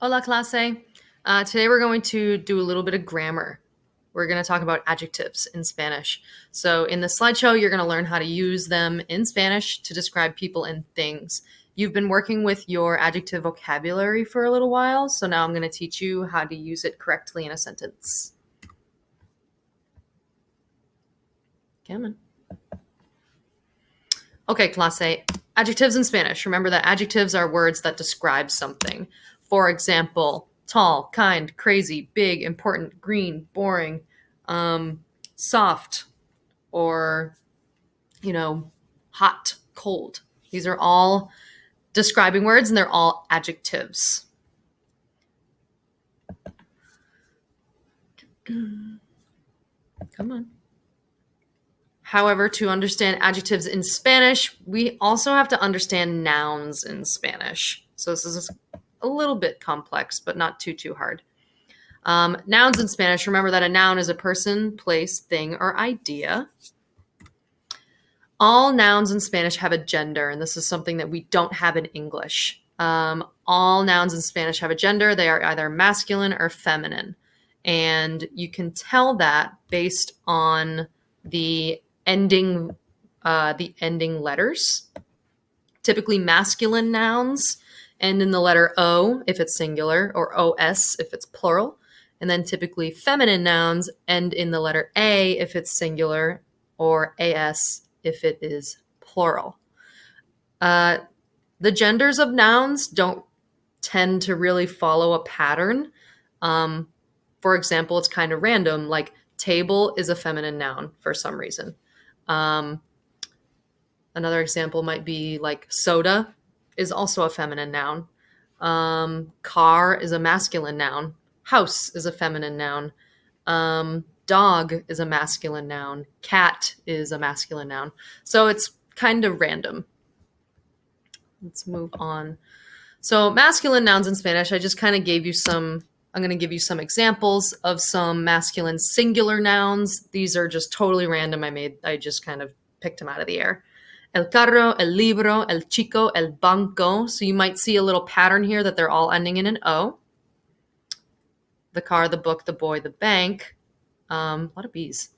Hola, clase. Today we're going to do a little bit of grammar. We're going to talk about adjectives in Spanish. So in the slideshow, you're going to learn how to use them in Spanish to describe people and things. You've been working with your adjective vocabulary for a little while, so now I'm going to teach you how to use it correctly in a sentence. Come on. Okay, clase. Adjectives in Spanish. Remember that adjectives are words that describe something. For example, tall, kind, crazy, big, important, green, boring, soft, or, hot, cold. These are all describing words and they're all adjectives. Come on. However, to understand adjectives in Spanish, we also have to understand nouns in Spanish. So this is a little bit complex, but not too hard. Nouns in Spanish, remember that a noun is a person, place, thing, or idea. All nouns in Spanish have a gender, and this is something that we don't have in English. All nouns in Spanish have a gender. They are either masculine or feminine. And you can tell that based on the ending letters. Typically masculine nouns end in the letter O if it's singular, or OS if it's plural. And then typically feminine nouns end in the letter A if it's singular, or AS if it is plural. The genders of nouns don't tend to really follow a pattern. For example, it's kind of random, like table is a feminine noun for some reason. Another example might be like soda is also a feminine noun. Car is a masculine noun. House is a feminine noun. Dog is a masculine noun. Cat is a masculine noun. So it's kind of random. Let's move on. So masculine nouns in Spanish, I just kind of gave you I'm going to give you some examples of some masculine singular nouns. These are just totally random. I just kind of picked them out of the air. El carro, el libro, el chico, el banco. So you might see a little pattern here that they're all ending in an O. The car, the book, the boy, the bank. A lot of B's.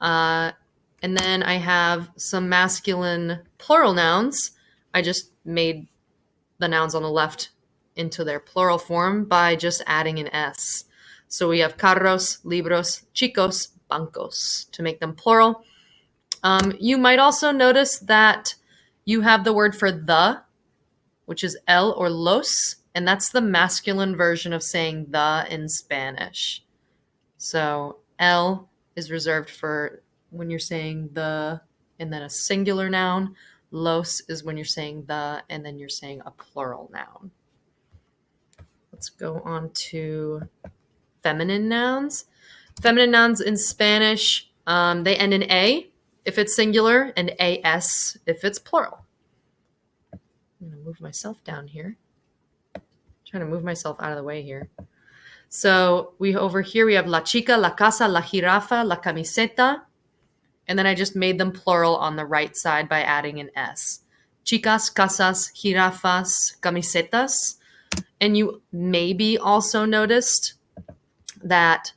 And then I have some masculine plural nouns. I just made the nouns on the left into their plural form by just adding an S. So we have carros, libros, chicos, bancos to make them plural. You might also notice that you have the word for the, which is el or los, and that's the masculine version of saying the in Spanish. So el is reserved for when you're saying the and then a singular noun. Los is when you're saying the and then you're saying a plural noun. Let's go on to feminine nouns. Feminine nouns in Spanish, they end in A if it's singular and AS if it's plural. I'm going to move myself down here. Trying to move myself out of the way here. So over here we have la chica, la casa, la jirafa, la camiseta. And then I just made them plural on the right side by adding an S. Chicas, casas, jirafas, camisetas. And you maybe also noticed that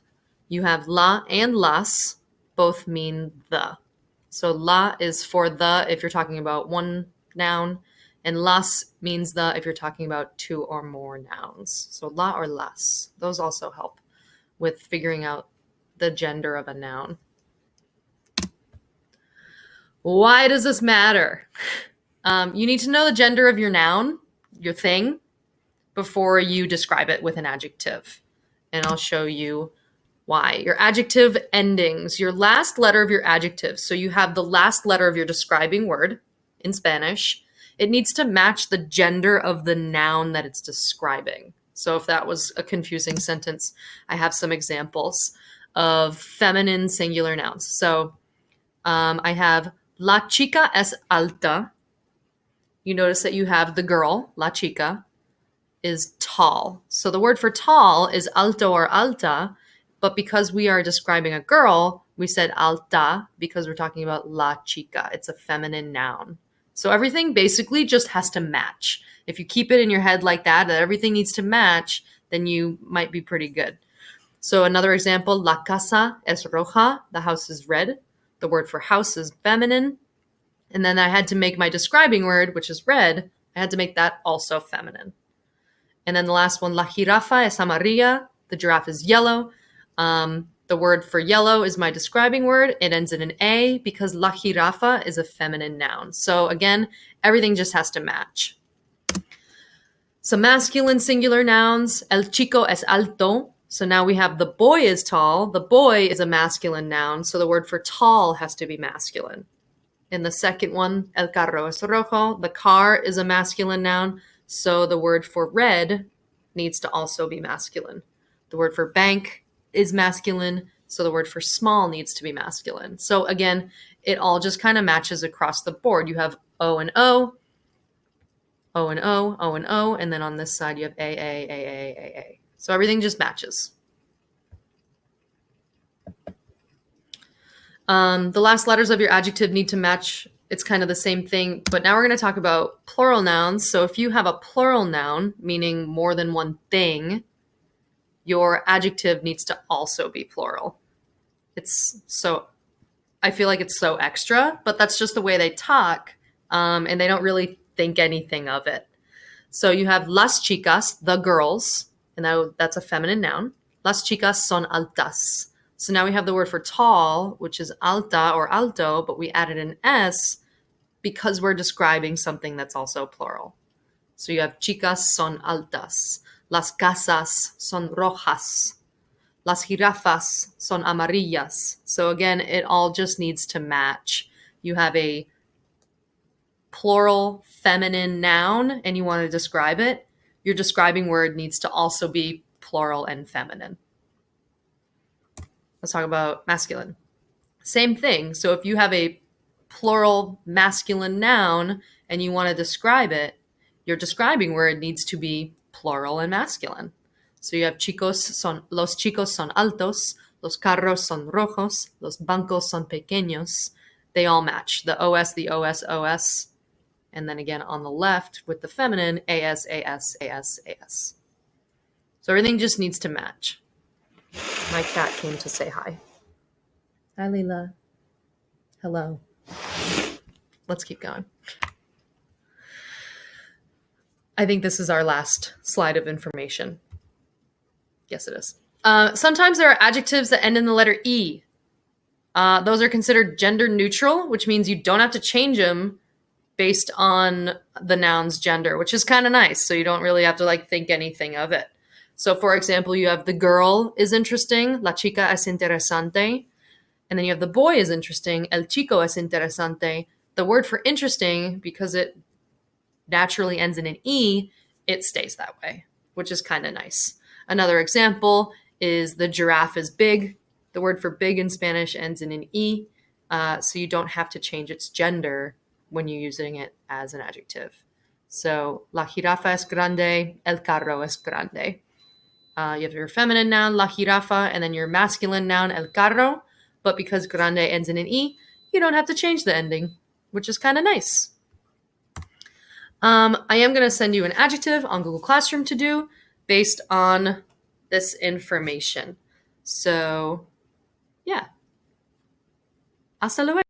you have la and las both mean the. So la is for the if you're talking about one noun, and las means the if you're talking about two or more nouns. So la or las. Those also help with figuring out the gender of a noun. Why does this matter? You need to know the gender of your noun, your thing, before you describe it with an adjective. And I'll show you why. Your adjective endings, your last letter of your adjective. So you have the last letter of your describing word in Spanish. It needs to match the gender of the noun that it's describing. So if that was a confusing sentence, I have some examples of feminine singular nouns. So I have la chica es alta. You notice that you have the girl, la chica, is tall. So the word for tall is alto or alta, but because we are describing a girl, we said alta because we're talking about la chica. It's a feminine noun. So everything basically just has to match. If you keep it in your head like that everything needs to match, then you might be pretty good. So another example, la casa es roja, the house is red. The word for house is feminine. And then I had to make my describing word, which is red, I had to make that also feminine. And then the last one, la jirafa es amarilla, the giraffe is yellow. The word for yellow is my describing word. It ends in an A because la jirafa is a feminine noun. So again, everything just has to match. Some masculine singular nouns, el chico es alto. So now we have the boy is tall. The boy is a masculine noun, so the word for tall has to be masculine. In the second one, el carro es rojo. The car is a masculine noun, so the word for red needs to also be masculine. The word for bank is masculine, so the word for small needs to be masculine. So again, it all just kind of matches across the board. You have O and O, O and O, O and O, and then on this side you have A, A, A, A, A, A. So everything just matches. The last letters of your adjective need to match. It's kind of the same thing, but now we're going to talk about plural nouns. So if you have a plural noun, meaning more than one thing, your adjective needs to also be plural. I feel like it's so extra, but that's just the way they talk, and they don't really think anything of it. So you have las chicas, the girls, and that's a feminine noun. Las chicas son altas. So now we have the word for tall, which is alta or alto, but we added an S because we're describing something that's also plural. So you have chicas son altas. Las casas son rojas. Las jirafas son amarillas. So again, it all just needs to match. You have a plural feminine noun and you want to describe it. Your describing word needs to also be plural and feminine. Let's talk about masculine. Same thing. So if you have a plural masculine noun and you want to describe it, your describing word needs to be plural and masculine. So you have los chicos son altos, los carros son rojos, los bancos son pequeños. They all match. The OS, the OS, OS. And then again on the left with the feminine, AS, AS, AS, AS. So everything just needs to match. My cat came to say hi. Hi, Leela. Hello. Let's keep going. I think this is our last slide of information. Yes, it is. Sometimes there are adjectives that end in the letter E. Those are considered gender neutral, which means you don't have to change them based on the noun's gender, which is kind of nice. So you don't really have to think anything of it. So for example, you have the girl is interesting, la chica es interesante. And then you have the boy is interesting, el chico es interesante. The word for interesting, because it naturally ends in an E, it stays that way, which is kind of nice. Another example is the giraffe is big. The word for big in Spanish ends in an E, so you don't have to change its gender when you're using it as an adjective. So, la jirafa es grande, el carro es grande. You have your feminine noun, la jirafa, and then your masculine noun, el carro. But because grande ends in an E, you don't have to change the ending, which is kind of nice. I am going to send you an adjective on Google Classroom to do based on this information. So, yeah. Hasta luego.